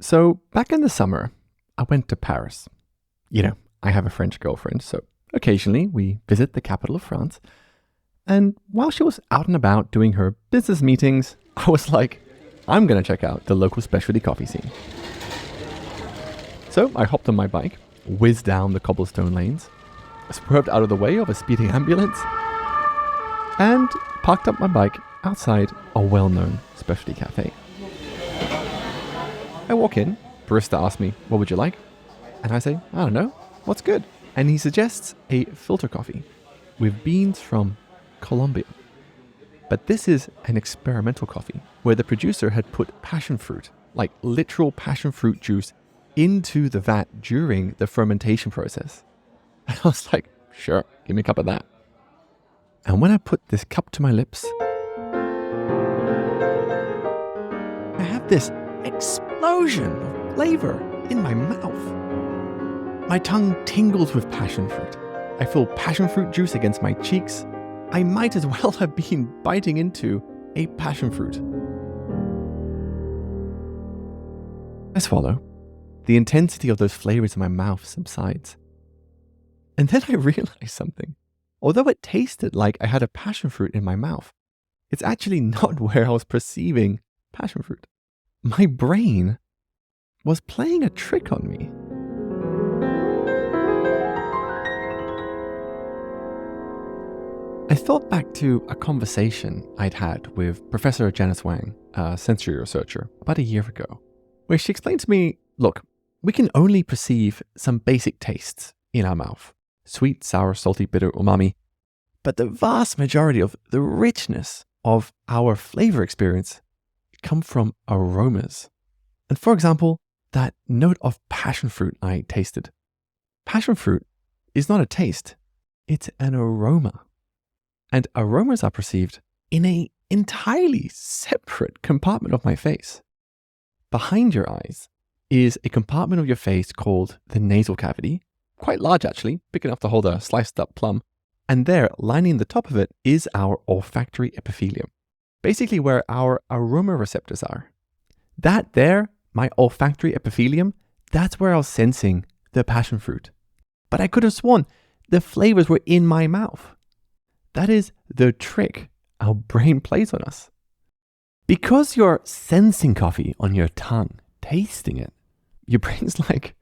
So back in the summer, I went to Paris. I have a French girlfriend, so occasionally we visit the capital of France. And while she was out and about doing her business meetings, I was like, I'm going to check out the local specialty coffee scene. So I hopped on my bike, whizzed down the cobblestone lanes, swerved out of the way of a speeding ambulance, and parked up my bike outside a well-known specialty cafe. I walk in, barista asks me, what would you like? And I say, I don't know, what's good? And he suggests a filter coffee with beans from Colombia. But this is an experimental coffee where the producer had put passion fruit, like literal passion fruit juice, into the vat during the fermentation process. And I was like, sure, give me a cup of that. And when I put this cup to my lips, I have this explosion of flavor in my mouth. My tongue tingles with passion fruit. I feel passion fruit juice against my cheeks. I might as well have been biting into a passion fruit. I swallow. The intensity of those flavors in my mouth subsides. And then I realize something. Although it tasted like I had a passion fruit in my mouth, it's actually not where I was perceiving passion fruit. My brain was playing a trick on me. I thought back to a conversation I'd had with Professor Janice Wang, a sensory researcher, about a year ago, where she explained to me, look, we can only perceive some basic tastes in our mouth. Sweet, sour, salty, bitter, umami. But the vast majority of the richness of our flavor experience come from aromas. And for example, that note of passion fruit I tasted. Passion fruit is not a taste, it's an aroma. And aromas are perceived in an entirely separate compartment of my face. Behind your eyes is a compartment of your face called the nasal cavity, quite large actually, big enough to hold a sliced up plum. And there, lining the top of it, is our olfactory epithelium, basically where our aroma receptors are. That there, my olfactory epithelium, that's where I was sensing the passion fruit. But I could have sworn the flavors were in my mouth. That is the trick our brain plays on us. Because you're sensing coffee on your tongue, tasting it, your brain's like,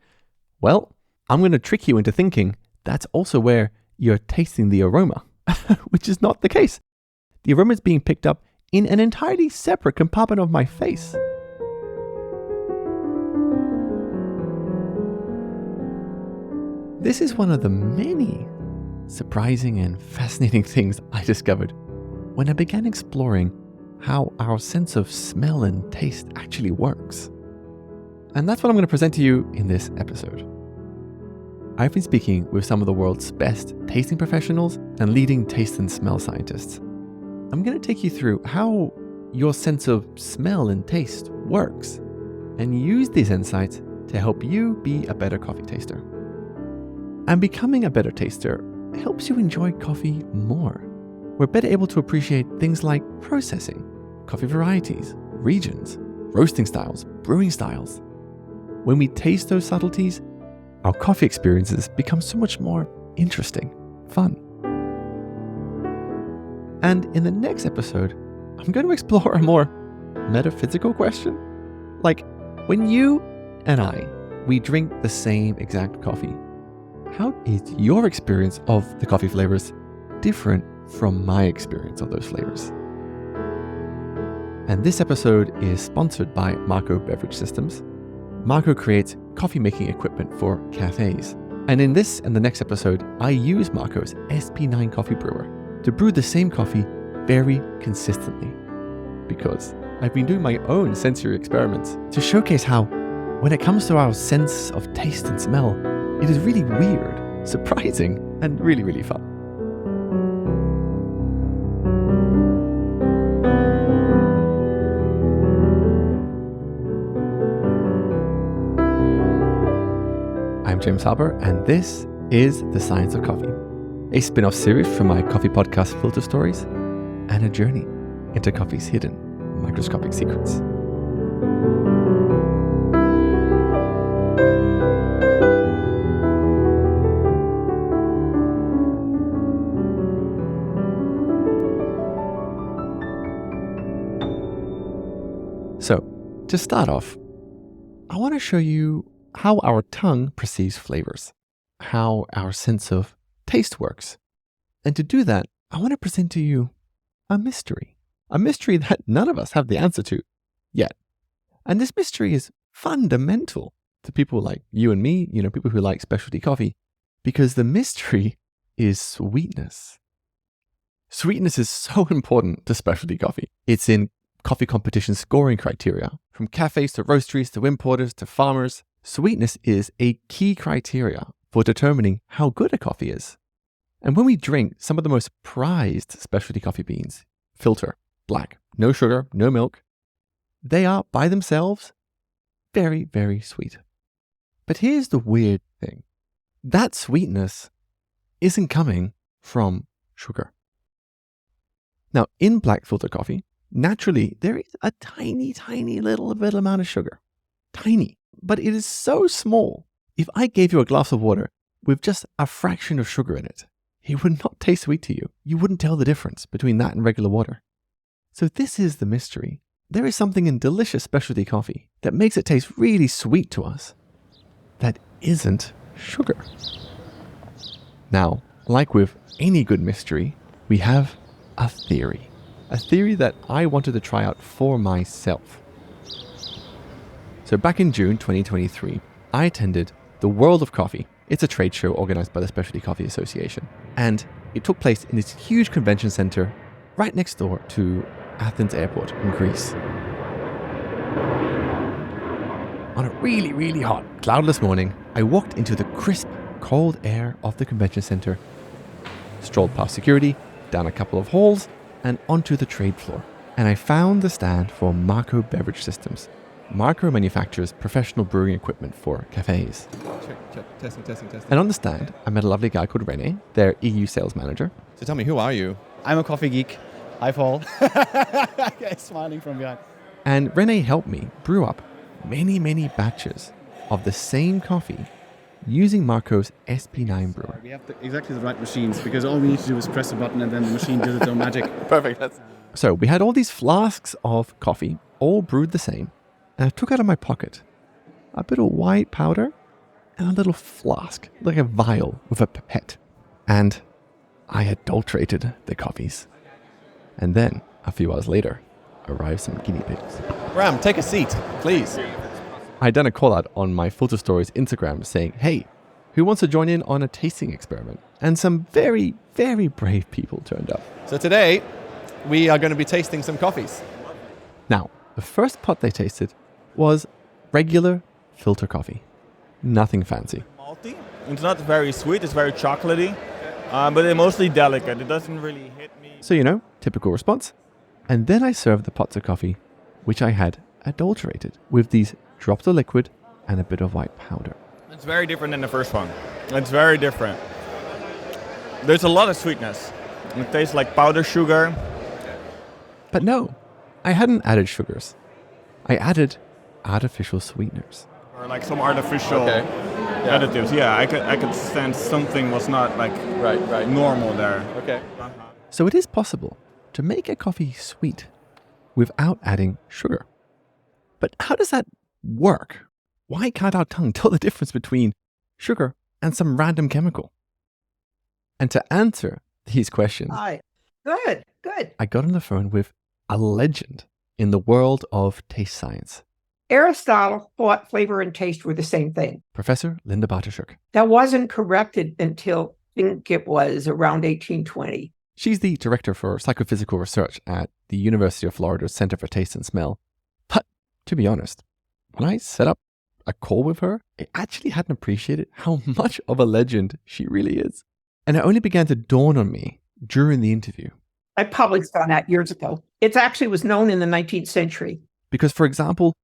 well, I'm going to trick you into thinking that's also where you're tasting the aroma, which is not the case. The aroma is being picked up in an entirely separate compartment of my face. This is one of the many surprising and fascinating things I discovered when I began exploring how our sense of smell and taste actually works. And that's what I'm going to present to you in this episode. I've been speaking with some of the world's best tasting professionals and leading taste and smell scientists. I'm going to take you through how your sense of smell and taste works and use these insights to help you be a better coffee taster. And becoming a better taster helps you enjoy coffee more. We're better able to appreciate things like processing, coffee varieties, regions, roasting styles, brewing styles. When we taste those subtleties, our coffee experiences become so much more interesting, fun. And in the next episode, I'm going to explore a more metaphysical question. Like, when you and we drink the same exact coffee, how is your experience of the coffee flavors different from my experience of those flavors? And this episode is sponsored by Marco Beverage Systems. Marco creates coffee making equipment for cafes. And in this and the next episode, I use Marco's SP9 coffee brewer to brew the same coffee very consistently. Because I've been doing my own sensory experiments to showcase how, when it comes to our sense of taste and smell, it is really weird, surprising, and really, really fun. I'm James Harbour, and this is The Science of Coffee, a spin-off series from my coffee podcast Filter Stories, and a journey into coffee's hidden microscopic secrets. To start off, I want to show you how our tongue perceives flavors, how our sense of taste works. And to do that, I want to present to you a mystery that none of us have the answer to yet. And this mystery is fundamental to people like you and me, people who like specialty coffee, because the mystery is sweetness. Sweetness is so important to specialty coffee. It's in coffee competition scoring criteria. From cafes to roasteries to importers to farmers, sweetness is a key criteria for determining how good a coffee is. And when we drink some of the most prized specialty coffee beans, filter, black, no sugar, no milk, they are by themselves very, very sweet. But here's the weird thing. That sweetness isn't coming from sugar. Now, in black filter coffee, naturally, there is a tiny, tiny little bit amount of sugar. Tiny. But it is so small. If I gave you a glass of water with just a fraction of sugar in it, it would not taste sweet to you. You wouldn't tell the difference between that and regular water. So this is the mystery. There is something in delicious specialty coffee that makes it taste really sweet to us that isn't sugar. Now, like with any good mystery, we have a theory. A theory that I wanted to try out for myself. So back in June 2023, I attended the World of Coffee. It's a trade show organized by the Specialty Coffee Association. And it took place in this huge convention center right next door to Athens Airport in Greece. On a really, really hot, cloudless morning, I walked into the crisp, cold air of the convention center, strolled past security, down a couple of halls, and onto the trade floor. And I found the stand for Marco Beverage Systems. Marco manufactures professional brewing equipment for cafes. Check. Testing. And on the stand, I met a lovely guy called Rene, their EU sales manager. So tell me, who are you? I'm a coffee geek. Hi, Paul. Smiling from behind. And Rene helped me brew up many, many batches of the same coffee using Marco's SP9 brewer. We have exactly the right machines because all we need to do is press a button and then the machine does its own magic. Perfect. So we had all these flasks of coffee, all brewed the same, and I took out of my pocket a bit of white powder and a little flask, like a vial with a pipette. And I adulterated the coffees. And then, a few hours later, arrived some guinea pigs. Ram, take a seat, please. I'd done a call out on my Filter Stories Instagram saying, hey, who wants to join in on a tasting experiment? And some very, very brave people turned up. So today, we are going to be tasting some coffees. Now, the first pot they tasted was regular filter coffee. Nothing fancy. Malty. It's not very sweet, it's very chocolatey, but it's mostly delicate. It doesn't really hit me. So, typical response. And then I served the pots of coffee, which I had adulterated with these drops of liquid and a bit of white powder. It's very different than the first one. It's very different. There's a lot of sweetness. It tastes like powdered sugar. But no, I hadn't added sugars. I added artificial sweeteners. Or like some artificial additives. Yeah, I could sense something was not like Right. normal there. Okay. So it is possible to make a coffee sweet without adding sugar. But how does that work? Why can't our tongue tell the difference between sugar and some random chemical? And to answer these questions, Hi. Good. I got on the phone with a legend in the world of taste science, Aristotle thought flavor and taste were the same thing. Professor Linda Bartoshuk. That wasn't corrected until I think it was around 1820. She's the director for psychophysical research at the University of Florida's Center for Taste and Smell. But to be honest, when I set up a call with her, I actually hadn't appreciated how much of a legend she really is. And it only began to dawn on me during the interview. I published on that years ago. It actually was known in the 19th century. Because, for example,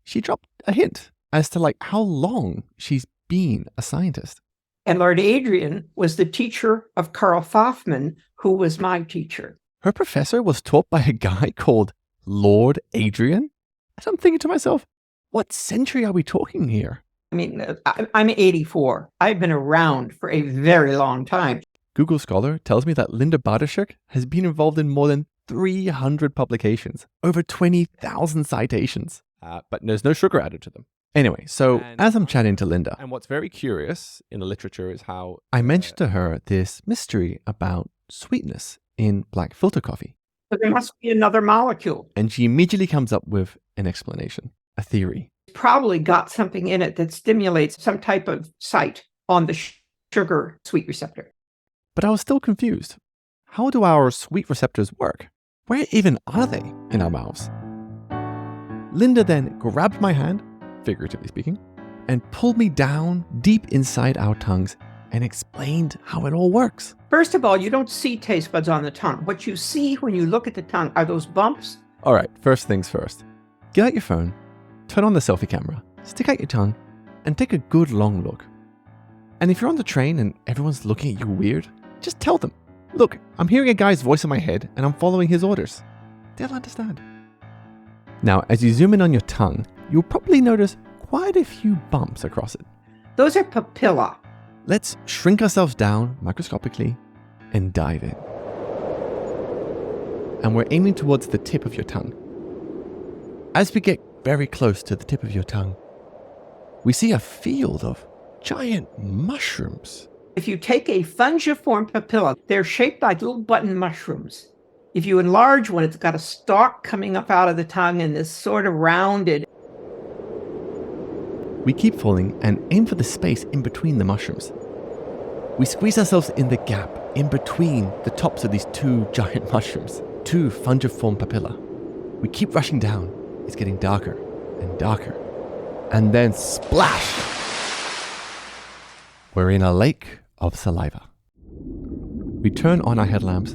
she dropped a hint as to how long she's been a scientist. And Lord Adrian was the teacher of Carl Faufman, who was my teacher. Her professor was taught by a guy called Lord Adrian? And I'm thinking to myself, what century are we talking here? I mean, I'm 84. I've been around for a very long time. Google Scholar tells me that Linda Bartoshuk has been involved in more than 300 publications, over 20,000 citations. but there's no sugar added to them. Anyway, so as I'm chatting to Linda, and what's very curious in the literature is how I mentioned to her this mystery about sweetness in black filter coffee. But there must be another molecule. And she immediately comes up with an explanation, a theory. It's probably got something in it that stimulates some type of site on the sugar sweet receptor. But I was still confused. How do our sweet receptors work? Where even are they in our mouths? Linda then grabbed my hand, figuratively speaking, and pulled me down deep inside our tongues and explained how it all works. First of all, you don't see taste buds on the tongue. What you see when you look at the tongue are those bumps. All right, first things first. Get out your phone, turn on the selfie camera, stick out your tongue, and take a good long look. And if you're on the train and everyone's looking at you weird, just tell them, look, I'm hearing a guy's voice in my head and I'm following his orders. They'll understand. Now, as you zoom in on your tongue, you'll probably notice quite a few bumps across it. Those are papilla. Let's shrink ourselves down microscopically and dive in. And we're aiming towards the tip of your tongue. As we get very close to the tip of your tongue, we see a field of giant mushrooms. If you take a fungiform papilla, they're shaped like little button mushrooms. If you enlarge one, it's got a stalk coming up out of the tongue and this sort of rounded. We keep falling and aim for the space in between the mushrooms. We squeeze ourselves in the gap in between the tops of these two giant mushrooms, two fungiform papilla. We keep rushing down. It's getting darker and darker. And then splash! We're in a lake of saliva. We turn on our headlamps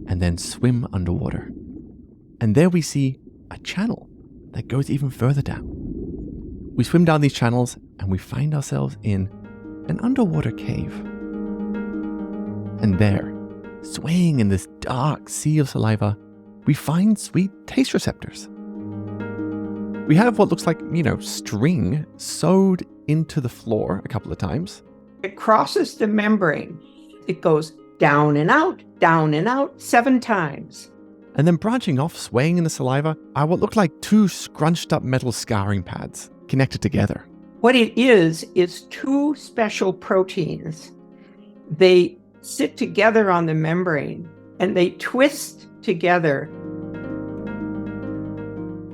and then swim underwater. And there we see a channel that goes even further down. We swim down these channels and we find ourselves in an underwater cave. And there, swaying in this dark sea of saliva, we find sweet taste receptors. We have what looks like, string sewed into the floor a couple of times. It crosses the membrane. It goes down and out, 7 times. And then branching off, swaying in the saliva, are what look like 2 scrunched up metal scouring pads connected together. What it is 2 special proteins. They sit together on the membrane and they twist together.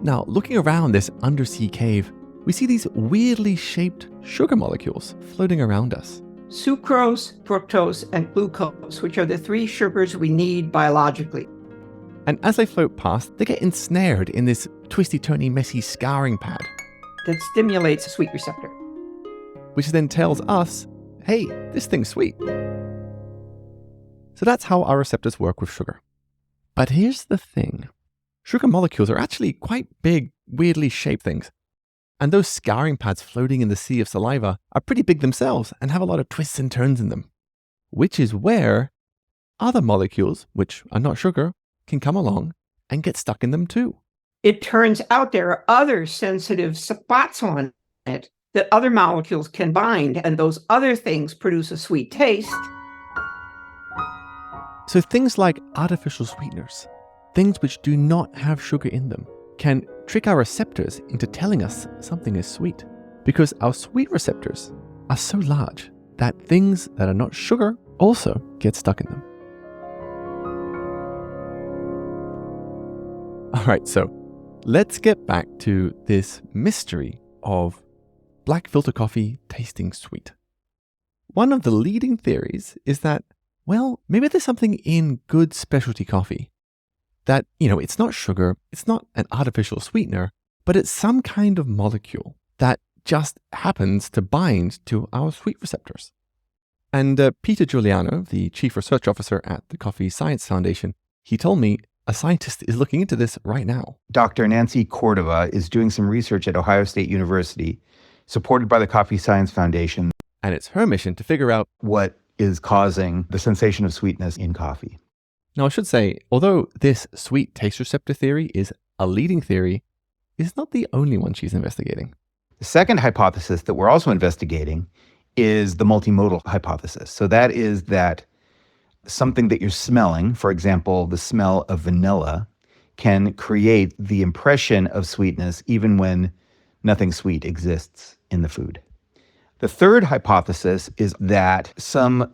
Now, looking around this undersea cave, we see these weirdly shaped sugar molecules floating around us. Sucrose, fructose, and glucose, which are the 3 sugars we need biologically. And as they float past, they get ensnared in this twisty-turny, messy scouring pad. That stimulates a sweet receptor. Which then tells us, hey, this thing's sweet. So that's how our receptors work with sugar. But here's the thing. Sugar molecules are actually quite big, weirdly shaped things. And those scouring pads floating in the sea of saliva are pretty big themselves and have a lot of twists and turns in them. Which is where other molecules, which are not sugar, can come along and get stuck in them too. It turns out there are other sensitive spots on it that other molecules can bind, and those other things produce a sweet taste. So things like artificial sweeteners, things which do not have sugar in them, can trick our receptors into telling us something is sweet, because our sweet receptors are so large that things that are not sugar also get stuck in them. All right, so let's get back to this mystery of black filter coffee tasting sweet. One of the leading theories is that, well, maybe there's something in good specialty coffee that, it's not sugar, it's not an artificial sweetener, but it's some kind of molecule that just happens to bind to our sweet receptors. And Peter Giuliano, the chief research officer at the Coffee Science Foundation, he told me a scientist is looking into this right now. Dr. Nancy Cordova is doing some research at Ohio State University, supported by the Coffee Science Foundation. And it's her mission to figure out what is causing the sensation of sweetness in coffee. Now, I should say, although this sweet taste receptor theory is a leading theory, it's not the only one she's investigating. The second hypothesis that we're also investigating is the multimodal hypothesis. So that is that something that you're smelling, for example, the smell of vanilla, can create the impression of sweetness even when nothing sweet exists in the food. The third hypothesis is that some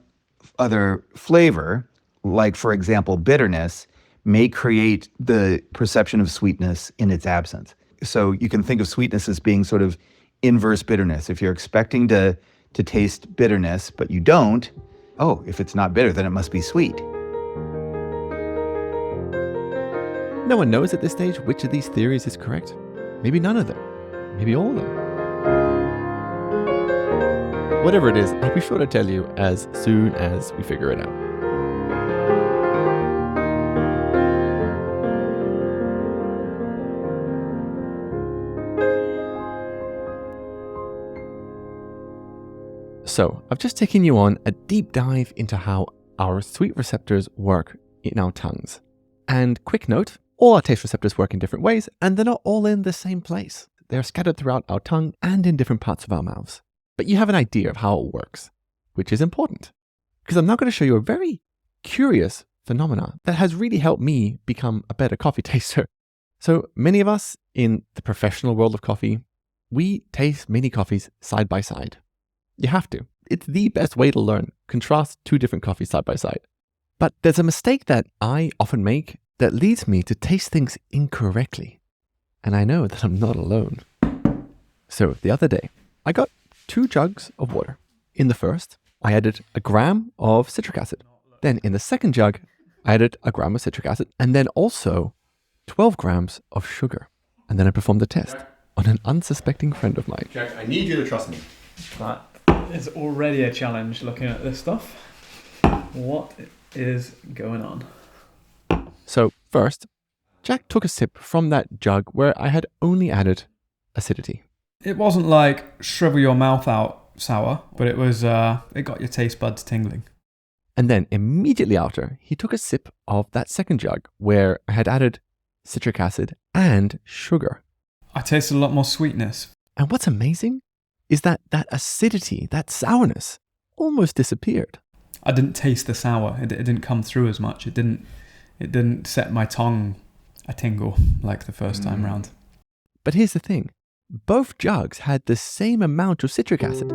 other flavor, like for example bitterness, may create the perception of sweetness in its absence. So you can think of sweetness as being sort of inverse bitterness. If you're expecting to taste bitterness, but you don't, oh, if it's not bitter, then it must be sweet. No one knows at this stage which of these theories is correct. Maybe none of them. Maybe all of them. Whatever it is, I'll be sure to tell you as soon as we figure it out. So, I've just taken you on a deep dive into how our sweet receptors work in our tongues. And quick note, all our taste receptors work in different ways, and they're not all in the same place. They're scattered throughout our tongue and in different parts of our mouths. But you have an idea of how it works, which is important. Because I'm now going to show you a very curious phenomenon that has really helped me become a better coffee taster. So many of us in the professional world of coffee, we taste many coffees side by side. You have to. It's the best way to learn. Contrast two different coffees side by side. But there's a mistake that I often make that leads me to taste things incorrectly. And I know that I'm not alone. So the other day, I got 2 jugs of water. In the first, I added a gram of citric acid. Then in the second jug, I added a gram of citric acid and then also 12 grams of sugar. And then I performed a test on an unsuspecting friend of mine. Jack, I need you to trust me. That is already a challenge looking at this stuff. What is going on? So first, Jack took a sip from that jug where I had only added acidity. It wasn't like shrivel your mouth out sour, but it was it got your taste buds tingling. And then immediately after, he took a sip of that second jug where I had added citric acid and sugar. I tasted a lot more sweetness. And what's amazing is that acidity, that sourness, almost disappeared. I didn't taste the sour. It didn't come through as much. It didn't set my tongue a tingle like the first time round. But here's the thing. Both jugs had the same amount of citric acid.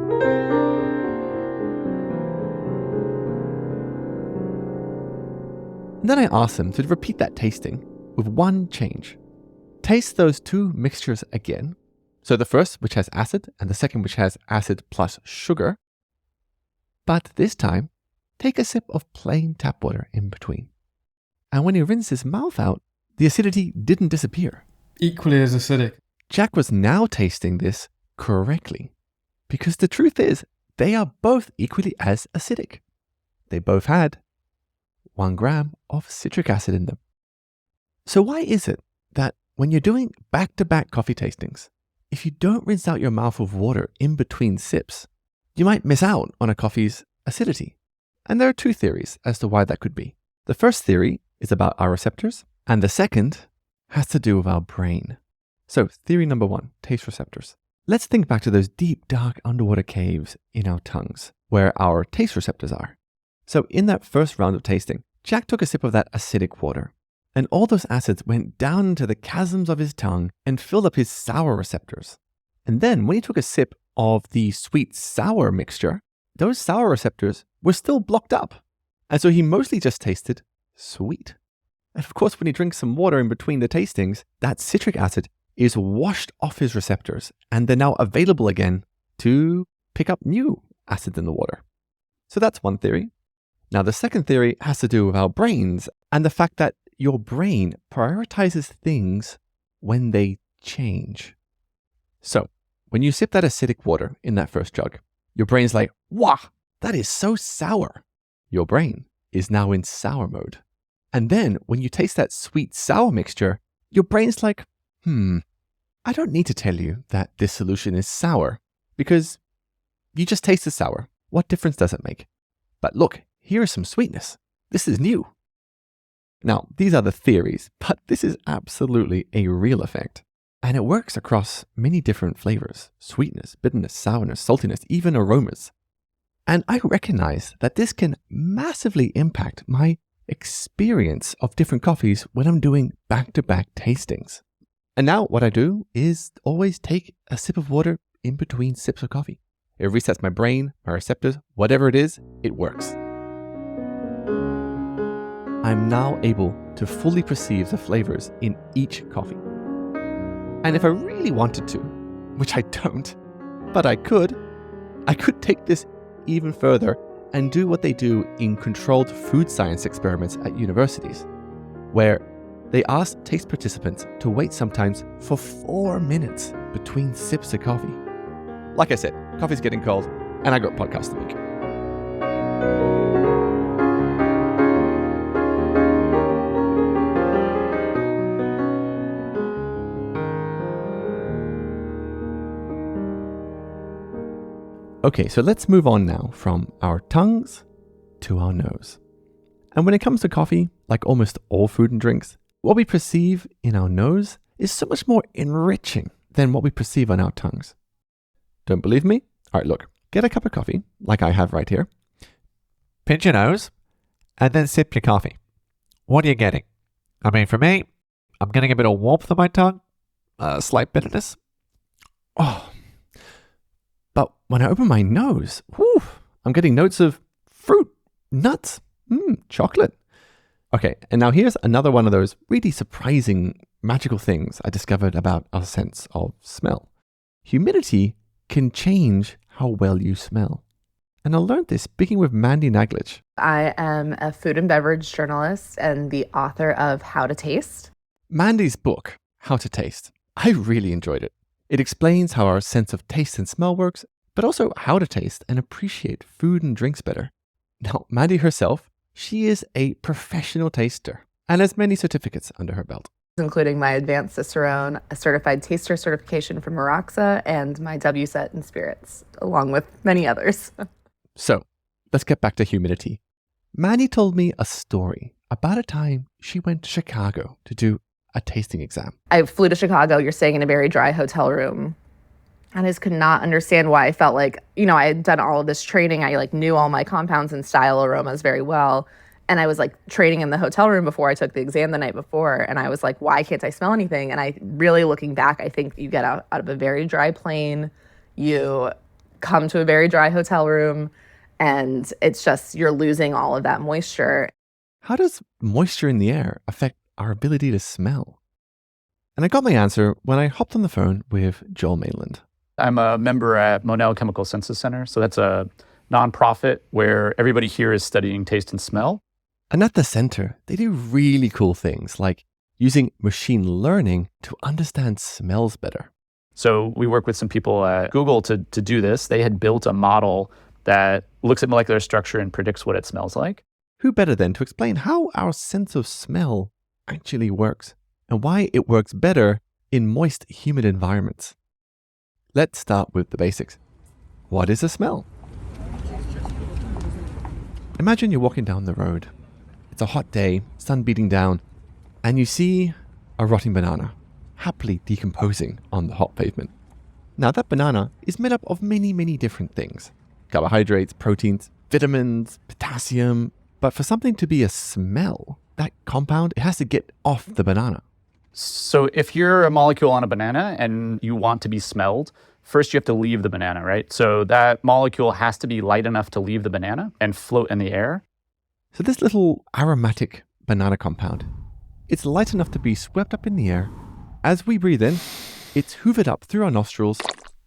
And then I asked them to repeat that tasting with one change. Taste those 2 mixtures again. So the first, which has acid, and the second, which has acid plus sugar. But this time, take a sip of plain tap water in between. And when he rinsed his mouth out, the acidity didn't disappear. Equally as acidic. Jack was now tasting this correctly. Because the truth is, they are both equally as acidic. They both had 1 gram of citric acid in them. So why is it that when you're doing back-to-back coffee tastings, if you don't rinse out your mouth with water in between sips, you might miss out on a coffee's acidity? And there are 2 theories as to why that could be. The first theory is about our receptors, and the second has to do with our brain. So, theory number 1, taste receptors. Let's think back to those deep, dark underwater caves in our tongues, where our taste receptors are. So, in that first round of tasting, Jack took a sip of that acidic water, and all those acids went down into the chasms of his tongue and filled up his sour receptors. And then, when he took a sip of the sweet-sour mixture, those sour receptors were still blocked up. And so he mostly just tasted sweet. And of course, when he drinks some water in between the tastings, that citric acid is washed off his receptors, and they're now available again to pick up new acid in the water. So that's one theory. Now, the second theory has to do with our brains and the fact that your brain prioritizes things when they change. So, when you sip that acidic water in that first jug, your brain's like, wow, that is so sour. Your brain is now in sour mode. And then when you taste that sweet-sour mixture, your brain's like, I don't need to tell you that this solution is sour because you just tasted sour. What difference does it make? But look, here is some sweetness. This is new. Now, these are the theories, but this is absolutely a real effect. And it works across many different flavors: sweetness, bitterness, sourness, saltiness, even aromas. And I recognize that this can massively impact my experience of different coffees when I'm doing back-to-back tastings. And now what I do is always take a sip of water in between sips of coffee. It resets my brain, my receptors, whatever it is, it works. I'm now able to fully perceive the flavors in each coffee. And if I really wanted to, which I don't, but I could take this even further and do what they do in controlled food science experiments at universities, where they ask taste participants to wait sometimes for 4 minutes between sips of coffee. Like I said, coffee's getting cold, and I got podcast to make. Okay, so let's move on now from our tongues to our nose. And when it comes to coffee, like almost all food and drinks, what we perceive in our nose is so much more enriching than what we perceive on our tongues. Don't believe me? All right, look, get a cup of coffee, like I have right here. Pinch your nose, and then sip your coffee. What are you getting? I mean, for me, I'm getting a bit of warmth on my tongue, a slight bitterness. Oh, but when I open my nose, whew, I'm getting notes of fruit, nuts, chocolate. Okay, and now here's another one of those really surprising, magical things I discovered about our sense of smell. Humidity can change how well you smell. And I learned this speaking with Mandy Naglich. I am a food and beverage journalist and the author of How to Taste. Mandy's book, How to Taste, I really enjoyed it. It explains how our sense of taste and smell works, but also how to taste and appreciate food and drinks better. Now, Mandy herself, she is a professional taster and has many certificates under her belt, Including my Advanced Cicerone, a certified taster certification from Maraxa, and my WSET in spirits, along with many others. So, let's get back to humidity. Mandy told me a story about a time she went to Chicago to do a tasting exam. I flew to Chicago. You're staying in a very dry hotel room. And I just could not understand why I felt like, I had done all of this training. I knew all my compounds and style aromas very well. And I was training in the hotel room before I took the exam the night before. And I was like, why can't I smell anything? And I really, looking back, I think you get out of a very dry plane, you come to a very dry hotel room, and it's just, you're losing all of that moisture. How does moisture in the air affect our ability to smell? And I got my answer when I hopped on the phone with Joel Mainland. I'm a member at Monell Chemical Senses Center. So that's a nonprofit where everybody here is studying taste and smell. And at the center, they do really cool things like using machine learning to understand smells better. So we work with some people at Google to do this. They had built a model that looks at molecular structure and predicts what it smells like. Who better then to explain how our sense of smell actually works and why it works better in moist, humid environments? Let's start with the basics. What is a smell? Imagine you're walking down the road. It's a hot day, sun beating down, and you see a rotting banana happily decomposing on the hot pavement. Now that banana is made up of many, many different things. Carbohydrates, proteins, vitamins, potassium. But for something to be a smell, that compound, it has to get off the banana. So if you're a molecule on a banana and you want to be smelled, first you have to leave the banana, right? So that molecule has to be light enough to leave the banana and float in the air. So this little aromatic banana compound, it's light enough to be swept up in the air. As we breathe in, it's hoovered up through our nostrils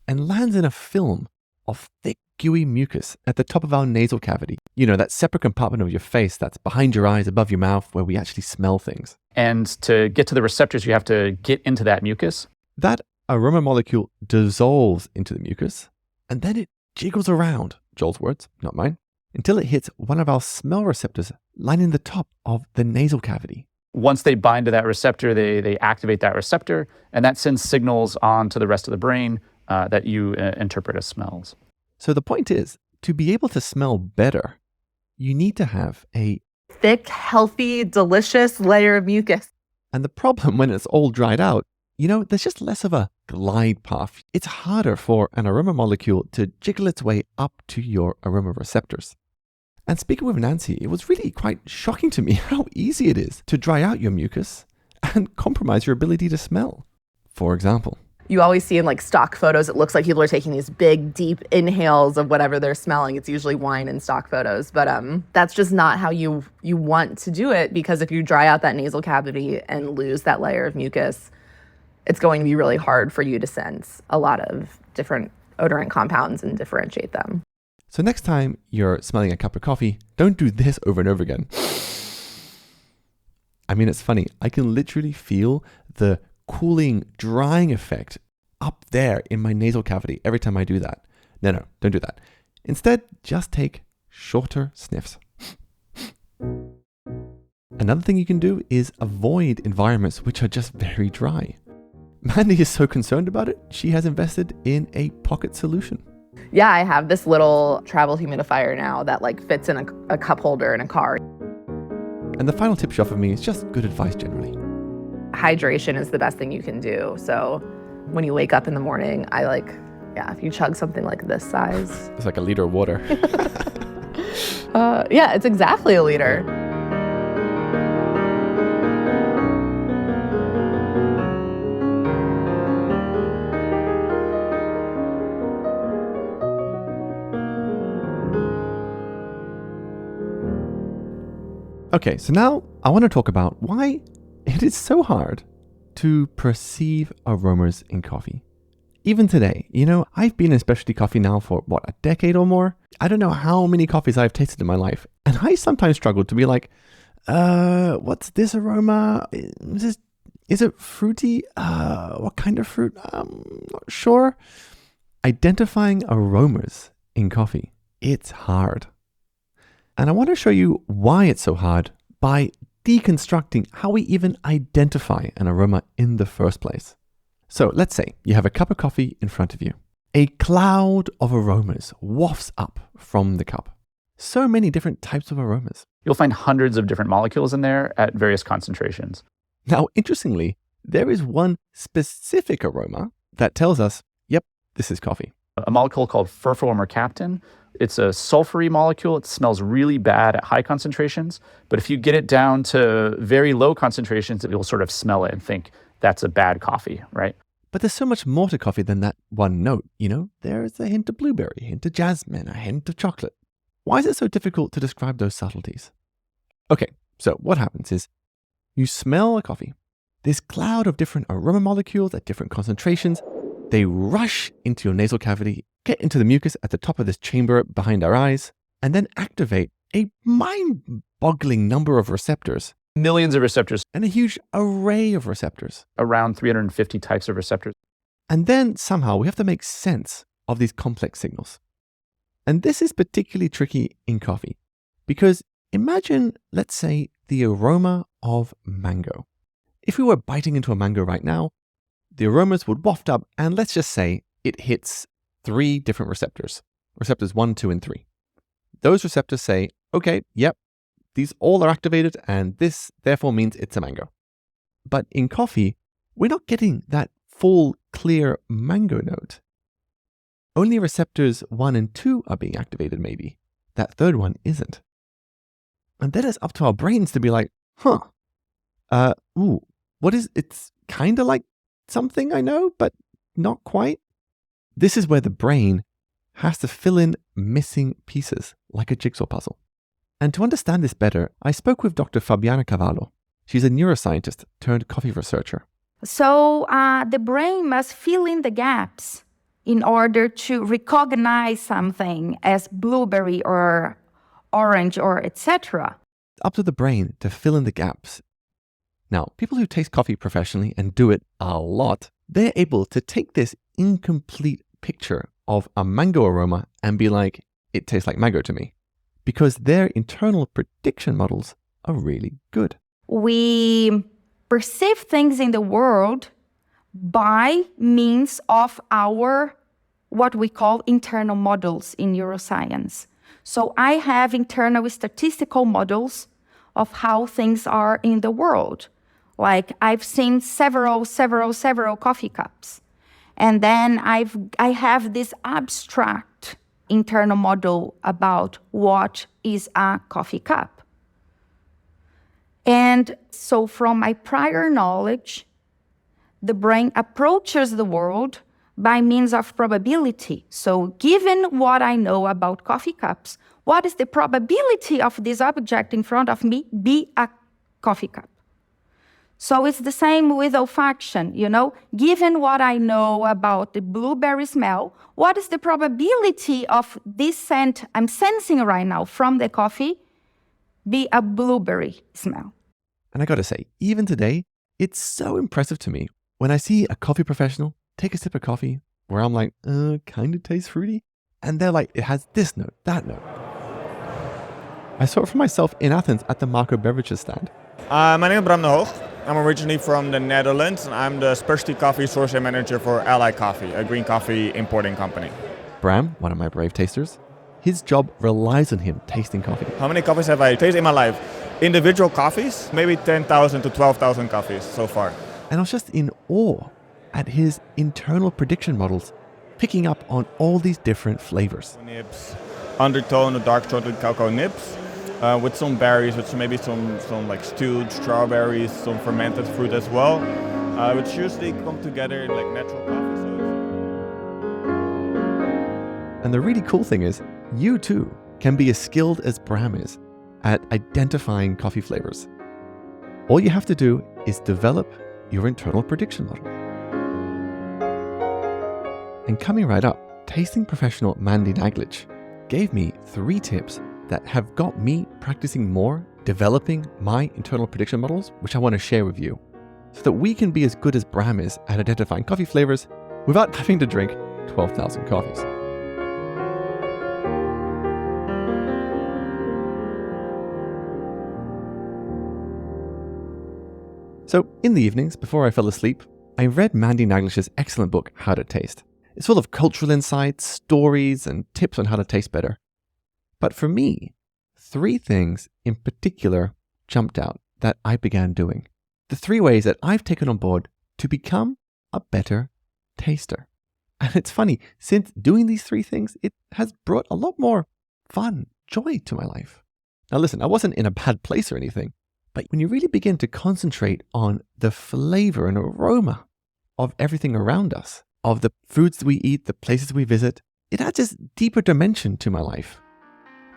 and lands in a film of thick, gooey mucus at the top of our nasal cavity. That separate compartment of your face that's behind your eyes, above your mouth, where we actually smell things. And to get to the receptors, you have to get into that mucus. That aroma molecule dissolves into the mucus, and then it jiggles around, Joel's words, not mine, until it hits one of our smell receptors lining the top of the nasal cavity. Once they bind to that receptor, they activate that receptor, and that sends signals on to the rest of the brain that you interpret as smells. So the point is, to be able to smell better, you need to have a Thick, healthy, delicious layer of mucus. And the problem when it's all dried out, there's just less of a glide path. It's harder for an aroma molecule to jiggle its way up to your aroma receptors. And speaking with Nancy, it was really quite shocking to me how easy it is to dry out your mucus and compromise your ability to smell. For example, You always see in like stock photos, it looks like people are taking these big, deep inhales of whatever they're smelling. It's usually wine in stock photos, but that's just not how you want to do it, because if you dry out that nasal cavity and lose that layer of mucus, it's going to be really hard for you to sense a lot of different odorant compounds and differentiate them. so next time you're smelling a cup of coffee, don't do this over and over again. I mean, it's funny. I can literally feel the cooling, drying effect up there in my nasal cavity every time I do that. No, don't do that. Instead, just take shorter sniffs. Another thing you can do is avoid environments which are just very dry. Mandy is so concerned about it, she has invested in a pocket solution. Yeah, I have this little travel humidifier now that like fits in a cup holder in a car. And the final tip she offered me is just good advice generally. Hydration is the best thing you can do. So when you wake up in the morning, if you chug something like this size. It's like a liter of water. Yeah, it's exactly a liter. Okay, so now I want to talk about why it is so hard to perceive aromas in coffee. Even today, I've been in specialty coffee now for, a decade or more? I don't know how many coffees I've tasted in my life. And I sometimes struggle to be like, what's this aroma? Is it fruity? What kind of fruit? Not sure. Identifying aromas in coffee, it's hard. And I want to show you why it's so hard by deconstructing how we even identify an aroma in the first place. So let's say you have a cup of coffee in front of you. A cloud of aromas wafts up from the cup. So many different types of aromas. You'll find hundreds of different molecules in there at various concentrations. Now, interestingly, there is one specific aroma that tells us, yep, this is coffee. A molecule called furfuromercaptan. It's a sulfury molecule. It smells really bad at high concentrations, but if you get it down to very low concentrations, you'll sort of smell it and think that's a bad coffee, right? But there's so much more to coffee than that one note, There's a hint of blueberry, a hint of jasmine, a hint of chocolate. Why is it so difficult to describe those subtleties? Okay, so what happens is you smell a coffee. This cloud of different aroma molecules at different concentrations, they rush into your nasal cavity, get into the mucus at the top of this chamber behind our eyes, and then activate a mind-boggling number of receptors. Millions of receptors. And a huge array of receptors. Around 350 types of receptors. And then somehow we have to make sense of these complex signals. And this is particularly tricky in coffee, because imagine, let's say, the aroma of mango. If we were biting into a mango right now, the aromas would waft up, and let's just say it hits 3 different receptors. Receptors 1, 2, and 3. Those receptors say, okay, yep, these all are activated, and this therefore means it's a mango. But in coffee, we're not getting that full, clear mango note. Only receptors 1 and 2 are being activated, maybe. That third one isn't. And then it's up to our brains to be like, what is, it's kind of like something I know, but not quite. This is where the brain has to fill in missing pieces, like a jigsaw puzzle. And to understand this better, I spoke with Dr. Fabiana Cavallo. She's a neuroscientist turned coffee researcher. So the brain must fill in the gaps in order to recognize something as blueberry or orange or etc. Up to the brain to fill in the gaps. Now, people who taste coffee professionally and do it a lot, they're able to take this incomplete picture of a mango aroma and be like, it tastes like mango to me. Because their internal prediction models are really good. We perceive things in the world by means of our, what we call internal models in neuroscience. So I have internal statistical models of how things are in the world. Like I've seen several coffee cups. And then I have this abstract internal model about what is a coffee cup. And so from my prior knowledge, the brain approaches the world by means of probability. So given what I know about coffee cups, what is the probability of this object in front of me be a coffee cup? So it's the same with olfaction, Given what I know about the blueberry smell, what is the probability of this scent I'm sensing right now from the coffee be a blueberry smell? And I gotta say, even today, it's so impressive to me when I see a coffee professional take a sip of coffee where I'm like, kind of tastes fruity. And they're like, it has this note, that note. I saw it for myself in Athens at the Marco Beverages stand. My name is Bram de Hoog. I'm originally from the Netherlands, and I'm the specialty coffee sourcing manager for Ally Coffee, a green coffee importing company. Bram, one of my brave tasters, his job relies on him tasting coffee. How many coffees have I tasted in my life? Individual coffees, maybe 10,000 to 12,000 coffees so far. And I was just in awe at his internal prediction models, picking up on all these different flavors. Nips, undertone of dark chocolate cacao nips, with some berries, with maybe some like stewed strawberries, some fermented fruit as well, which usually come together in like natural coffee. And the really cool thing is, you too can be as skilled as Bram is at identifying coffee flavors. All you have to do is develop your internal prediction model. And coming right up, tasting professional Mandy Naglich gave me 3 tips that have got me practicing more, developing my internal prediction models, which I want to share with you, so that we can be as good as Bram is at identifying coffee flavors without having to drink 12,000 coffees. So in the evenings, before I fell asleep, I read Mandy Naglich's excellent book, How to Taste. It's full of cultural insights, stories, and tips on how to taste better. But for me, 3 things in particular jumped out that I began doing. The 3 ways that I've taken on board to become a better taster. And it's funny, since doing these 3 things, it has brought a lot more fun, joy to my life. Now listen, I wasn't in a bad place or anything, but when you really begin to concentrate on the flavor and aroma of everything around us, of the foods that we eat, the places we visit, it adds this deeper dimension to my life.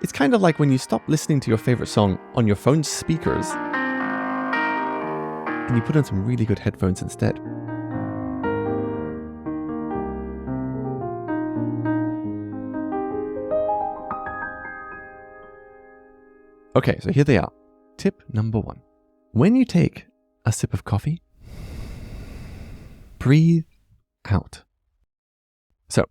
It's kind of like when you stop listening to your favorite song on your phone's speakers and you put on some really good headphones instead. Okay, so here they are. Tip number 1. When you take a sip of coffee, breathe out. So,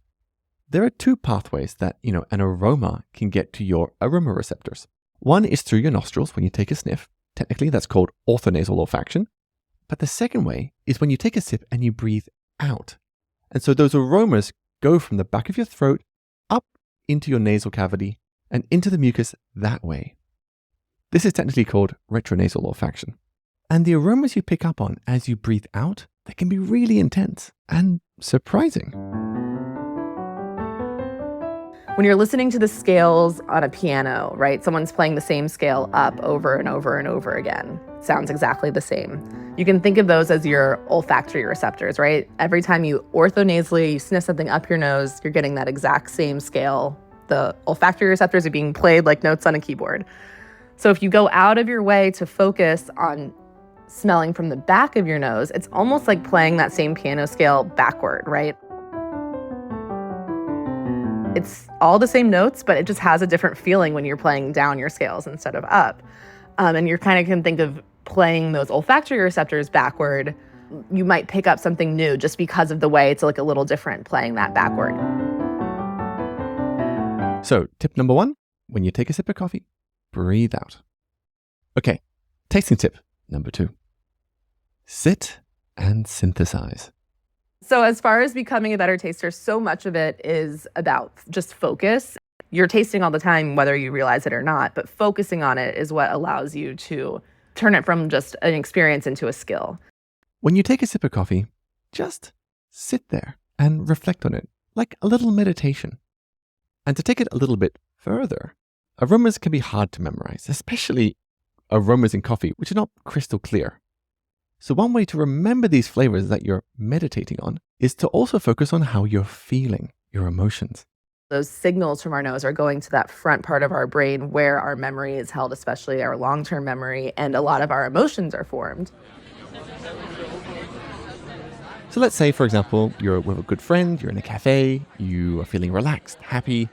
there are 2 pathways that, an aroma can get to your aroma receptors. One is through your nostrils when you take a sniff. Technically, that's called orthonasal olfaction. But the second way is when you take a sip and you breathe out. And so those aromas go from the back of your throat up into your nasal cavity and into the mucus that way. This is technically called retronasal olfaction. And the aromas you pick up on as you breathe out, they can be really intense and surprising. When you're listening to the scales on a piano, right? Someone's playing the same scale up over and over and over again. It sounds exactly the same. You can think of those as your olfactory receptors, right? Every time you orthonasally sniff something up your nose, you're getting that exact same scale. The olfactory receptors are being played like notes on a keyboard. So if you go out of your way to focus on smelling from the back of your nose, it's almost like playing that same piano scale backward, right? It's all the same notes, but it just has a different feeling when you're playing down your scales instead of up. And you kind of can think of playing those olfactory receptors backward. You might pick up something new just because of the way it's like a little different playing that backward. So, tip number 1, when you take a sip of coffee, breathe out. Okay, tasting tip number 2. Sit and synthesize. So as far as becoming a better taster, so much of it is about just focus. You're tasting all the time, whether you realize it or not, but focusing on it is what allows you to turn it from just an experience into a skill. When you take a sip of coffee, just sit there and reflect on it, like a little meditation. And to take it a little bit further, aromas can be hard to memorize, especially aromas in coffee, which are not crystal clear. So one way to remember these flavors that you're meditating on is to also focus on how you're feeling, your emotions. Those signals from our nose are going to that front part of our brain where our memory is held, especially our long-term memory, and a lot of our emotions are formed. So let's say, for example, you're with a good friend, you're in a cafe, you are feeling relaxed, happy,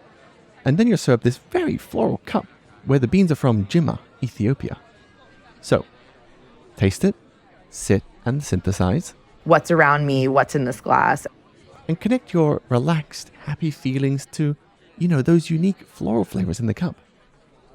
and then you're served this very floral cup where the beans are from Jimma, Ethiopia. So, taste it, sit and synthesize. What's around me? What's in this glass? And connect your relaxed, happy feelings to, those unique floral flavors in the cup.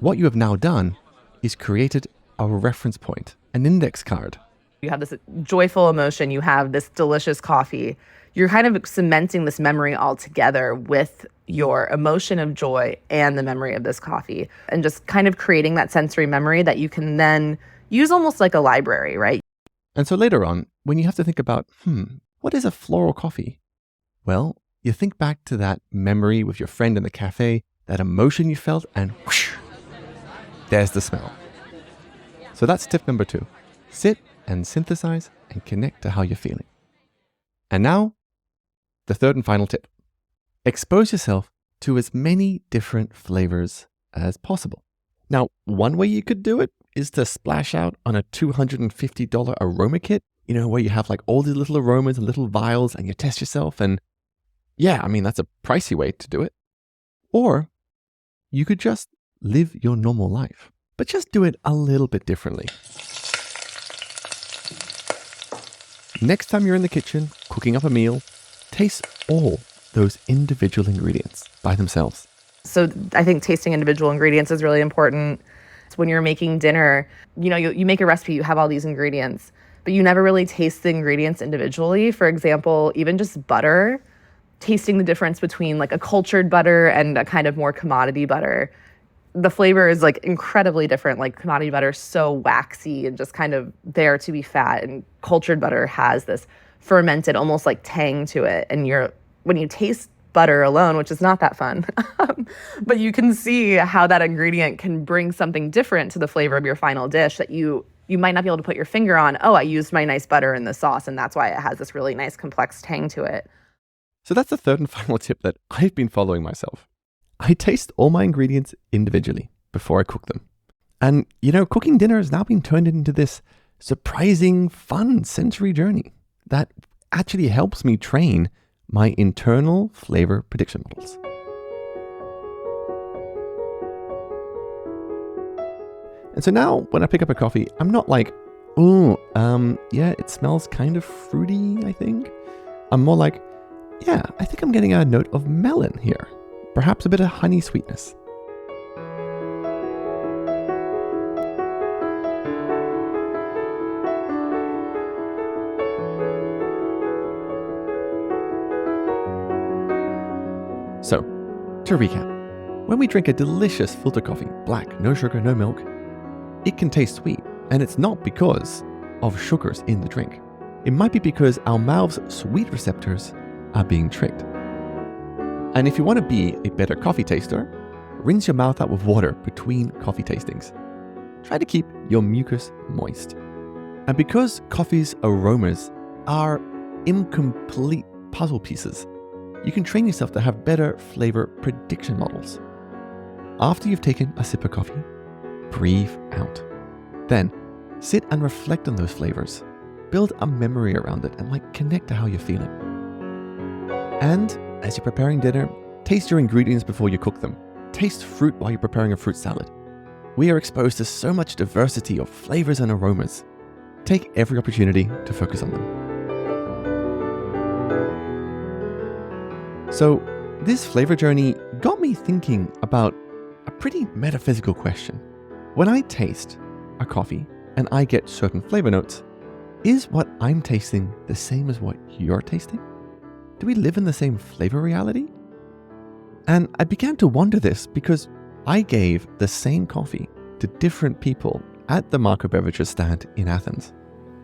What you have now done is created a reference point, an index card. You have this joyful emotion, you have this delicious coffee. You're kind of cementing this memory all together with your emotion of joy and the memory of this coffee, and just kind of creating that sensory memory that you can then use almost like a library, right? And so later on, when you have to think about, what is a floral coffee? Well, you think back to that memory with your friend in the cafe, that emotion you felt, and whoosh, there's the smell. So that's tip number 2. Sit and synthesize and connect to how you're feeling. And now, the third and final tip. Expose yourself to as many different flavors as possible. Now, one way you could do it is to splash out on a $250 aroma kit, where you have like all these little aromas and little vials and you test yourself. And yeah, that's a pricey way to do it. Or you could just live your normal life, but just do it a little bit differently. Next time you're in the kitchen cooking up a meal, taste all those individual ingredients by themselves. So I think tasting individual ingredients is really important. It's when you're making dinner, you make a recipe, you have all these ingredients, but you never really taste the ingredients individually. For example, even just butter, tasting the difference between like a cultured butter and a kind of more commodity butter. The flavor is like incredibly different. Like commodity butter is so waxy and just kind of there to be fat, and cultured butter has this fermented, almost like tang to it. And when you taste butter alone, which is not that fun, but you can see how that ingredient can bring something different to the flavor of your final dish that you might not be able to put your finger on. Oh, I used my nice butter in the sauce, and that's why it has this really nice complex tang to it. So that's the third and final tip that I've been following myself. I taste all my ingredients individually before I cook them. And, cooking dinner has now been turned into this surprising, fun sensory journey that actually helps me train my internal flavor prediction models. And so now when I pick up a coffee, I'm not like, it smells kind of fruity, I think. I'm more like, I think I'm getting a note of melon here. Perhaps a bit of honey sweetness. So, to recap, when we drink a delicious filter coffee, black, no sugar, no milk, it can taste sweet, and it's not because of sugars in the drink. It might be because our mouth's sweet receptors are being tricked. And if you want to be a better coffee taster, rinse your mouth out with water between coffee tastings. Try to keep your mucus moist. And because coffee's aromas are incomplete puzzle pieces, you can train yourself to have better flavor prediction models. After you've taken a sip of coffee, breathe out. Then, sit and reflect on those flavors. Build a memory around it and connect to how you're feeling. And as you're preparing dinner, taste your ingredients before you cook them. Taste fruit while you're preparing a fruit salad. We are exposed to so much diversity of flavors and aromas. Take every opportunity to focus on them. So, this flavor journey got me thinking about a pretty metaphysical question. When I taste a coffee and I get certain flavor notes, is what I'm tasting the same as what you're tasting? Do we live in the same flavor reality? And I began to wonder this because I gave the same coffee to different people at the Marco Beverages stand in Athens.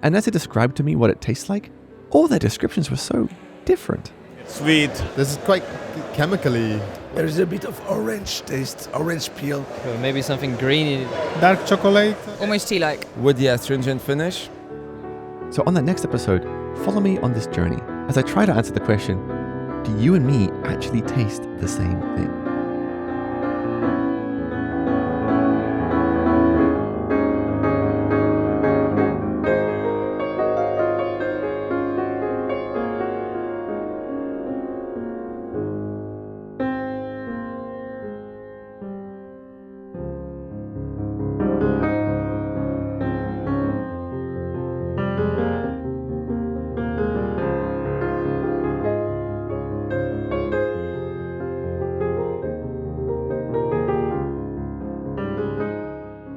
And as they described to me what it tastes like, all their descriptions were so different. Sweet. This is quite chemically. There is a bit of orange taste, orange peel. Maybe something green in it. Dark chocolate. Almost tea-like. Woody astringent finish. So on that next episode, follow me on this journey as I try to answer the question, do you and me actually taste the same thing?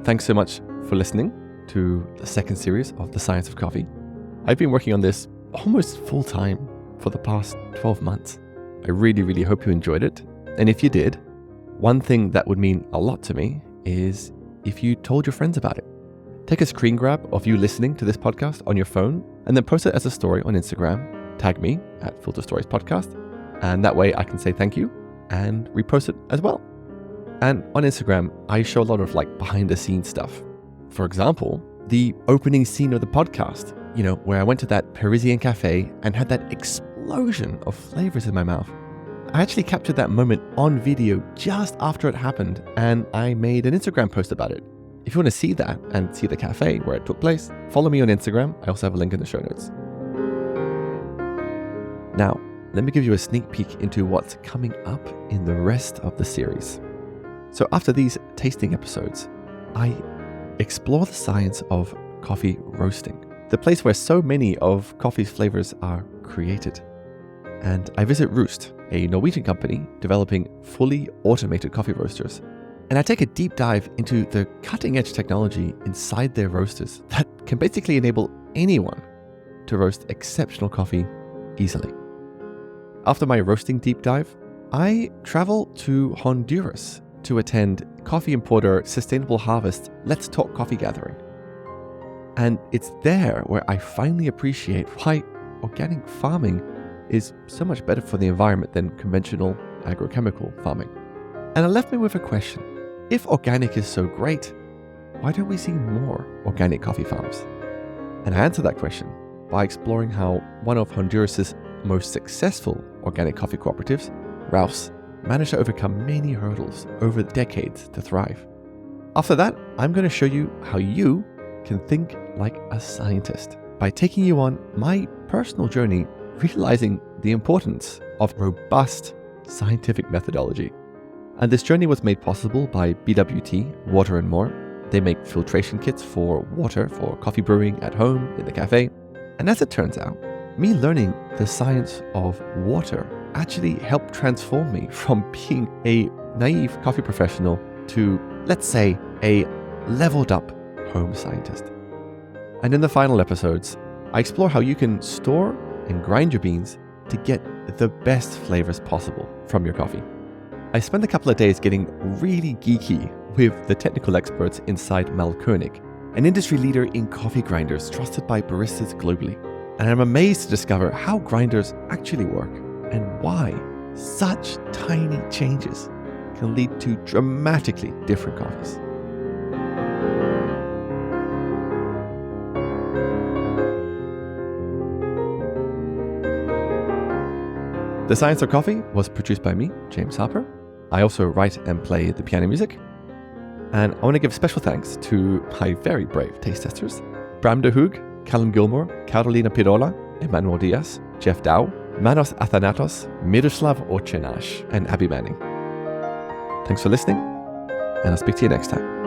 Thanks so much for listening to the second series of The Science of Coffee. I've been working on this almost full time for the past 12 months. I really, really hope you enjoyed it. And if you did, one thing that would mean a lot to me is if you told your friends about it. Take a screen grab of you listening to this podcast on your phone and then post it as a story on Instagram. Tag me at Filter Stories Podcast. And that way I can say thank you and repost it as well. And on Instagram, I show a lot of behind the scenes stuff. For example, the opening scene of the podcast, where I went to that Parisian cafe and had that explosion of flavors in my mouth. I actually captured that moment on video just after it happened, and I made an Instagram post about it. If you want to see that and see the cafe where it took place, follow me on Instagram. I also have a link in the show notes. Now, let me give you a sneak peek into what's coming up in the rest of the series. So after these tasting episodes, I explore the science of coffee roasting, the place where so many of coffee's flavors are created. And I visit Roost, a Norwegian company developing fully automated coffee roasters. And I take a deep dive into the cutting-edge technology inside their roasters that can basically enable anyone to roast exceptional coffee easily. After my roasting deep dive, I travel to Honduras to attend Coffee Importer Sustainable Harvest Let's Talk Coffee Gathering. And it's there where I finally appreciate why organic farming is so much better for the environment than conventional agrochemical farming. And it left me with a question. If organic is so great, why don't we see more organic coffee farms? And I answer that question by exploring how one of Honduras's most successful organic coffee cooperatives, Ralph's, managed to overcome many hurdles over decades to thrive. After that, I'm going to show you how you can think like a scientist by taking you on my personal journey, realizing the importance of robust scientific methodology. And this journey was made possible by BWT, Water and More. They make filtration kits for water for coffee brewing at home, in the cafe. And as it turns out, me learning the science of water actually helped transform me from being a naive coffee professional to, let's say, a leveled up home scientist. And in the final episodes, I explore how you can store and grind your beans to get the best flavors possible from your coffee. I spent a couple of days getting really geeky with the technical experts inside Malkönig, an industry leader in coffee grinders trusted by baristas globally. And I'm amazed to discover how grinders actually work and why such tiny changes can lead to dramatically different coffees. The Science of Coffee was produced by me, James Harper. I also write and play the piano music. And I want to give special thanks to my very brave taste testers, Bram de Hoog, Callum Gilmore, Carolina Pirola, Emmanuel Diaz, Jeff Dow, Manos Athanatos, Miroslav Orchenash, and Abby Manning. Thanks for listening, and I'll speak to you next time.